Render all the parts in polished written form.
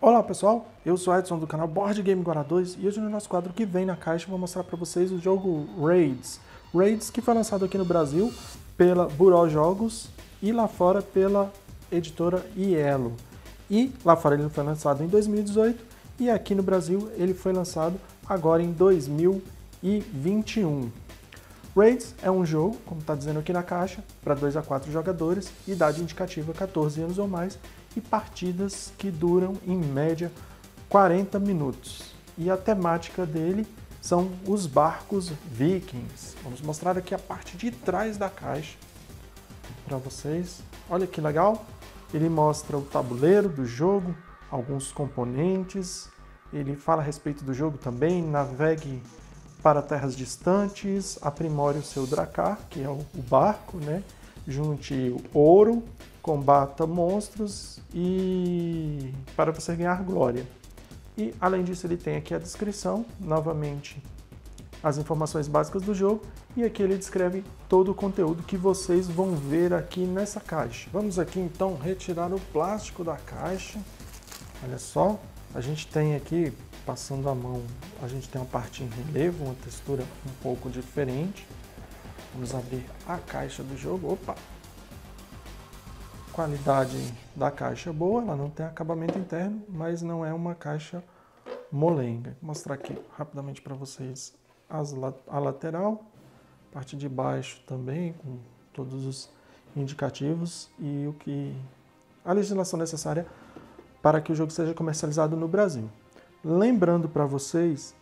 Olá pessoal, eu sou Edson do canal Board Game Guará 2 e hoje no nosso quadro que vem na caixa eu vou mostrar para vocês o jogo Raids. Raids que foi lançado aqui no Brasil pela Buró Jogos e lá fora pela editora Ielo. E lá fora ele foi lançado em 2018 e aqui no Brasil ele foi lançado agora em 2021. Raids é um jogo, como está dizendo aqui na caixa, para 2 a 4 jogadores, idade indicativa 14 anos ou mais, e partidas que duram, em média, 40 minutos. E a temática dele são os barcos vikings. Vamos mostrar aqui a parte de trás da caixa para vocês. Olha que legal! Ele mostra o tabuleiro do jogo, alguns componentes, ele fala a respeito do jogo também, navegue para terras distantes, aprimore o seu dracar, que é o barco, né? Junte ouro, combata monstros e para você ganhar glória. E além disso ele tem aqui a descrição, novamente as informações básicas do jogo, e aqui ele descreve todo o conteúdo que vocês vão ver aqui nessa caixa. Vamos aqui então retirar o plástico da caixa. Olha só, a gente tem aqui, passando a mão, a gente tem uma parte em relevo, uma textura um pouco diferente. Vamos abrir a caixa do jogo. Opa! Qualidade da caixa boa, ela não tem acabamento interno, mas não é uma caixa molenga. Vou mostrar aqui rapidamente para vocês a lateral, parte de baixo também, com todos os indicativos e a legislação necessária para que o jogo seja comercializado no Brasil. Lembrando para vocês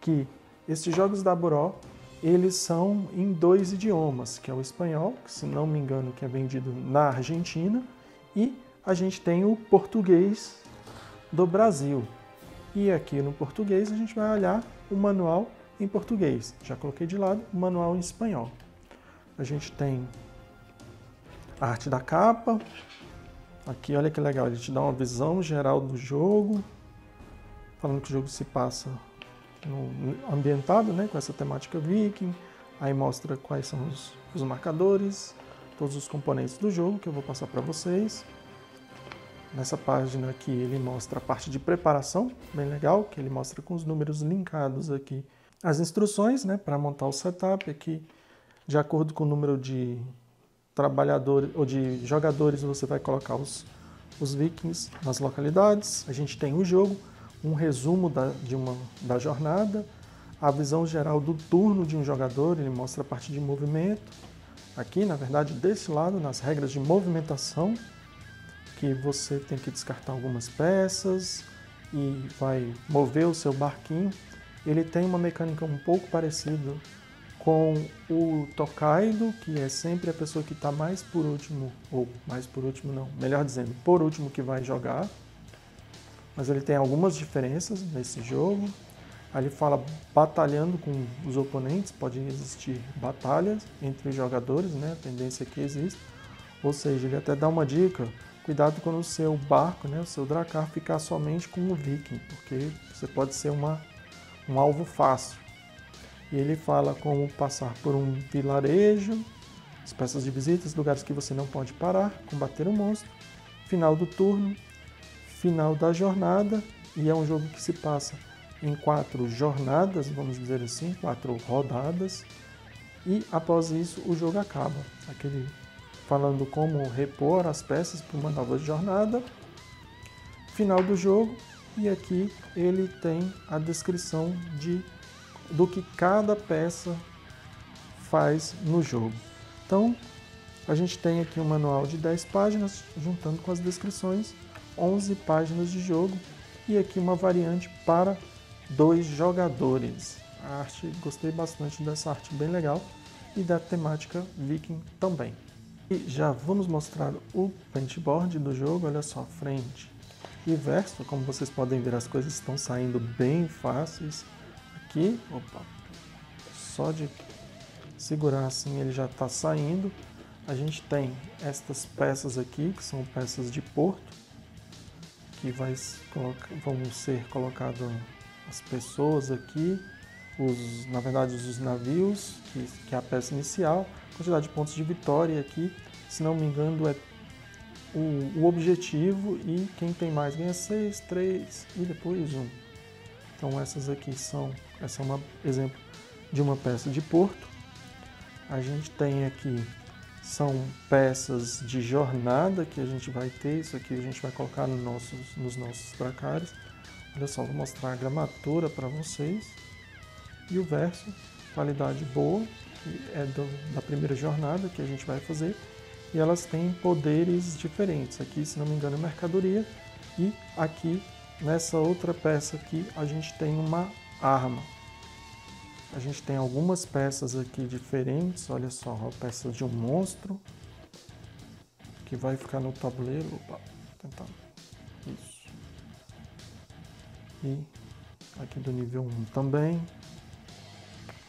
que esses jogos da Buró, eles são em 2 idiomas, que é o espanhol, que se não me engano que é vendido na Argentina, e a gente tem o português do Brasil. E aqui no português a gente vai olhar o manual em português. Já coloquei de lado o manual em espanhol. A gente tem a arte da capa. Aqui olha que legal, ele te dá uma visão geral do jogo, falando que o jogo se passa ambientado, né, com essa temática viking. Aí mostra quais são os marcadores, todos os componentes do jogo que eu vou passar para vocês. Nessa página aqui ele mostra a parte de preparação, bem legal, que ele mostra com os números linkados aqui. As instruções, né, para montar o setup aqui, de acordo com o número de trabalhadores ou de jogadores, você vai colocar os vikings nas localidades. A gente tem o jogo, um resumo da jornada, a visão geral do turno de um jogador, ele mostra a parte de movimento. Aqui, na verdade, desse lado, nas regras de movimentação, que você tem que descartar algumas peças e vai mover o seu barquinho. Ele tem uma mecânica um pouco parecida com o Tokaido, que é sempre a pessoa que está mais por último, ou mais por último não, melhor dizendo, por último que vai jogar. Mas ele tem algumas diferenças nesse jogo. Aí ele fala batalhando com os oponentes, pode existir batalhas entre os jogadores, né? A tendência que existe. Ou seja, ele até dá uma dica, cuidado quando o seu barco, né, o seu dracar, ficar somente com o viking, porque você pode ser um alvo fácil. E ele fala como passar por um vilarejo, as peças de visitas, lugares que você não pode parar, combater um monstro, final do turno, final da jornada, e é um jogo que se passa em 4 jornadas, vamos dizer assim, 4 rodadas, e após isso o jogo acaba. Aquele falando como repor as peças para uma nova jornada, final do jogo, e aqui ele tem a descrição do que cada peça faz no jogo. Então, a gente tem aqui um manual de 10 páginas, juntando com as descrições, 11 páginas de jogo, e aqui uma variante para 2 jogadores. A arte, gostei bastante dessa arte, bem legal, e da temática viking também. E já vamos mostrar o paintboard do jogo, olha só, frente e verso, como vocês podem ver as coisas estão saindo bem fáceis. Aqui, opa, só de segurar assim ele já está saindo. A gente tem estas peças aqui, que são peças de porto, que vão ser colocadas as pessoas aqui, na verdade os navios, que é a peça inicial, quantidade de pontos de vitória aqui, se não me engano é o objetivo e quem tem mais ganha 6, 3 e depois 1. Então essa é um exemplo de uma peça de porto. A gente tem aqui, são peças de jornada que a gente vai ter, isso aqui a gente vai colocar nos nossos dracares. Olha só, vou mostrar a gramatura para vocês. E o verso, qualidade boa, que é da primeira jornada que a gente vai fazer. E elas têm poderes diferentes. Aqui, se não me engano, é mercadoria. E aqui, nessa outra peça aqui, a gente tem uma arma. A gente tem algumas peças aqui diferentes. Olha só, a peça de um monstro. Que vai ficar no tabuleiro. Opa, vou tentar. Isso. E aqui do nível 1 também.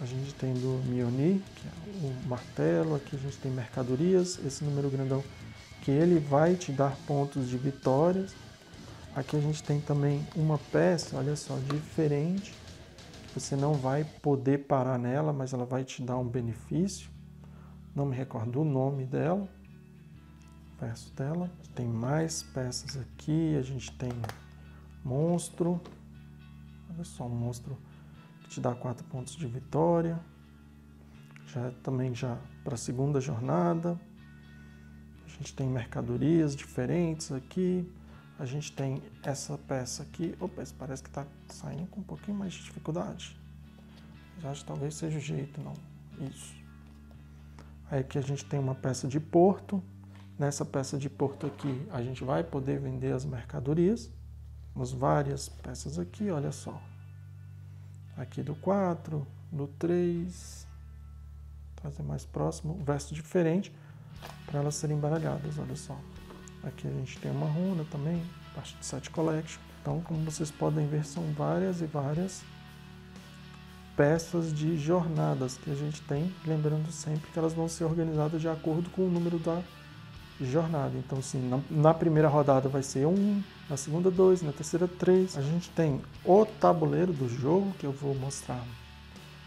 A gente tem do Mjolnir, que é o martelo. Aqui a gente tem mercadorias, esse número grandão, que ele vai te dar pontos de vitórias. Aqui a gente tem também uma peça, olha só, diferente. Você não vai poder parar nela, mas ela vai te dar um benefício. Não me recordo o nome dela. O verso dela. Tem mais peças aqui. A gente tem monstro. Olha só, um monstro que te dá 4 pontos de vitória. Também para a segunda jornada. A gente tem mercadorias diferentes aqui. A gente tem essa peça aqui. Opa, esse parece que está saindo com um pouquinho mais de dificuldade. Já talvez seja o jeito, não. Isso. Aí aqui a gente tem uma peça de porto. Nessa peça de porto aqui, a gente vai poder vender as mercadorias. Temos várias peças aqui, olha só. Aqui do 4, do 3. Trazer mais próximo, verso diferente, para elas serem embaralhadas, olha só. Aqui a gente tem uma runa também, parte de Set Collection. Então, como vocês podem ver, são várias e várias peças de jornadas que a gente tem, lembrando sempre que elas vão ser organizadas de acordo com o número da jornada. Então, assim, na primeira rodada vai ser 1, na segunda 2, na terceira 3. A gente tem o tabuleiro do jogo, que eu vou mostrar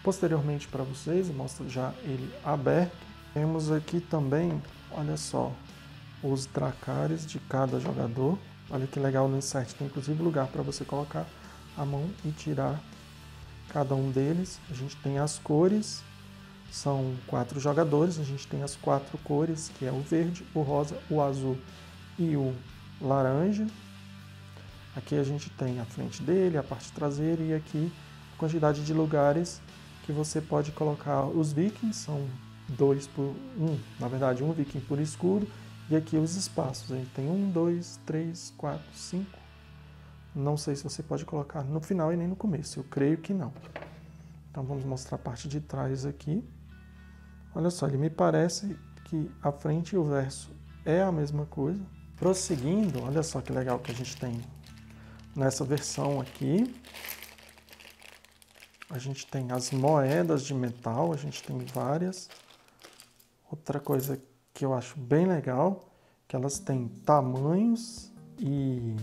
posteriormente para vocês, eu mostro já ele aberto. Temos aqui também, olha só, os dracares de cada jogador. Olha que legal, no insert tem inclusive lugar para você colocar a mão e tirar cada um deles. A gente tem as cores, são 4 jogadores, a gente tem as 4 cores, que é o verde, o rosa, o azul e o laranja. Aqui a gente tem a frente dele, a parte traseira e aqui a quantidade de lugares que você pode colocar os vikings, são 2 por 1, na verdade 1 viking por escudo, e aqui os espaços, a gente tem 1, 2, 3, 4, 5, não sei se você pode colocar no final e nem no começo, eu creio que não. Então vamos mostrar a parte de trás aqui. Olha só, ele me parece que a frente e o verso é a mesma coisa. Prosseguindo, olha só que legal que a gente tem nessa versão aqui. A gente tem as moedas de metal, a gente tem várias. Outra coisa que eu acho bem legal, que elas têm tamanhos e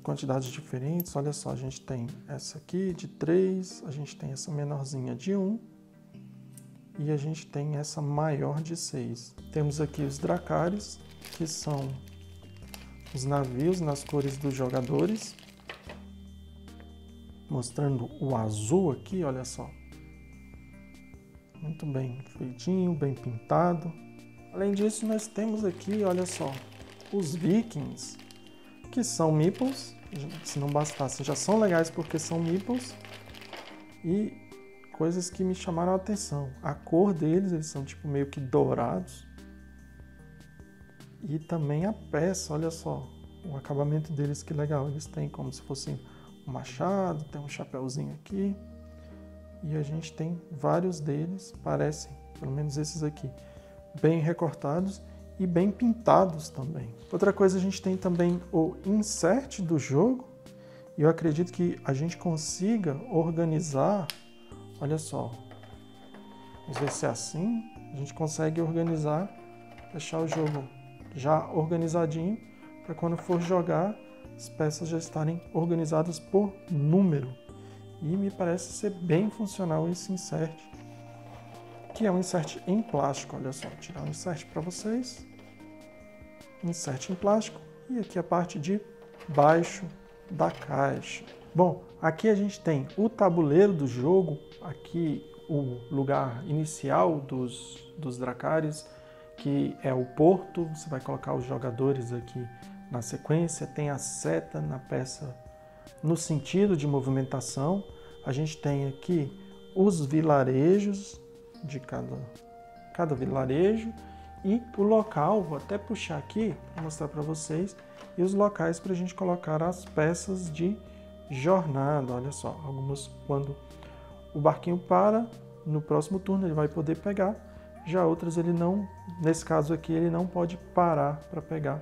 quantidades diferentes. Olha só, a gente tem essa aqui de 3, a gente tem essa menorzinha de 1 e a gente tem essa maior de 6. Temos aqui os dracares, que são os navios nas cores dos jogadores. Mostrando o azul aqui, olha só. Muito bem feitinho, bem pintado. Além disso, nós temos aqui, olha só, os vikings, que são meeples. Se não bastasse, já são legais porque são meeples. E coisas que me chamaram a atenção. A cor deles, eles são tipo meio que dourados. E também a peça, olha só. O acabamento deles, que legal. Eles têm como se fosse um machado, tem um chapéuzinho aqui. E a gente tem vários deles, parecem, pelo menos esses aqui, bem recortados e bem pintados também. Outra coisa, a gente tem também o insert do jogo. E eu acredito que a gente consiga organizar, olha só, vamos ver se é assim, a gente consegue organizar, deixar o jogo já organizadinho, para quando for jogar, as peças já estarem organizadas por número. E me parece ser bem funcional esse insert, que é um insert em plástico, olha só. Vou tirar um insert para vocês. insert em plástico e aqui a parte de baixo da caixa. Bom, aqui a gente tem o tabuleiro do jogo, aqui o lugar inicial dos Dracarys, que é o porto, você vai colocar os jogadores aqui na sequência, tem a seta na peça no sentido de movimentação, a gente tem aqui os vilarejos de cada vilarejo e o local, vou até puxar aqui para mostrar para vocês, e os locais para a gente colocar as peças de jornada. Olha só, algumas quando o barquinho para, no próximo turno ele vai poder pegar, já outras ele não, nesse caso aqui ele não pode parar para pegar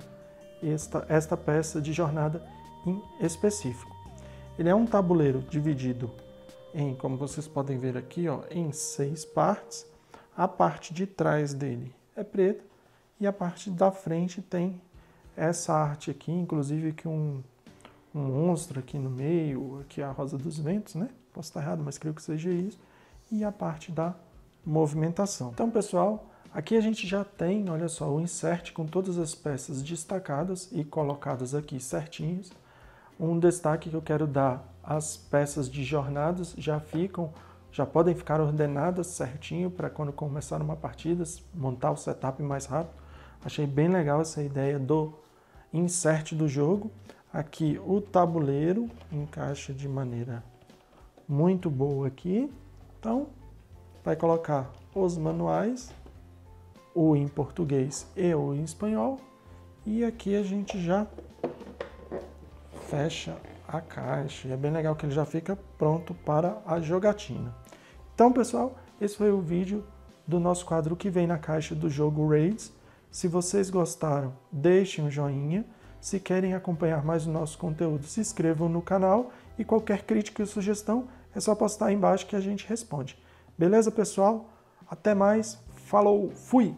esta peça de jornada em específico. Ele é um tabuleiro dividido em, como vocês podem ver aqui, ó, em 6 partes. A parte de trás dele é preta e a parte da frente tem essa arte aqui, inclusive que um monstro aqui no meio, aqui a Rosa dos Ventos, né? Posso estar errado, mas creio que seja isso. E a parte da movimentação. Então, pessoal, aqui a gente já tem, olha só, o insert com todas as peças destacadas e colocadas aqui certinhas. Um destaque que eu quero dar, as peças de jornadas já podem ficar ordenadas certinho para quando começar uma partida, montar o setup mais rápido. Achei bem legal essa ideia do insert do jogo. Aqui o tabuleiro encaixa de maneira muito boa aqui. Então, vai colocar os manuais, o em português e o em espanhol. E aqui a gente já fecha a caixa. E é bem legal que ele já fica pronto para a jogatina. Então, pessoal, esse foi o vídeo do nosso quadro que vem na caixa do jogo Raids. Se vocês gostaram, deixem um joinha. Se querem acompanhar mais o nosso conteúdo, se inscrevam no canal. E qualquer crítica ou sugestão, é só postar aí embaixo que a gente responde. Beleza, pessoal? Até mais. Falou, fui!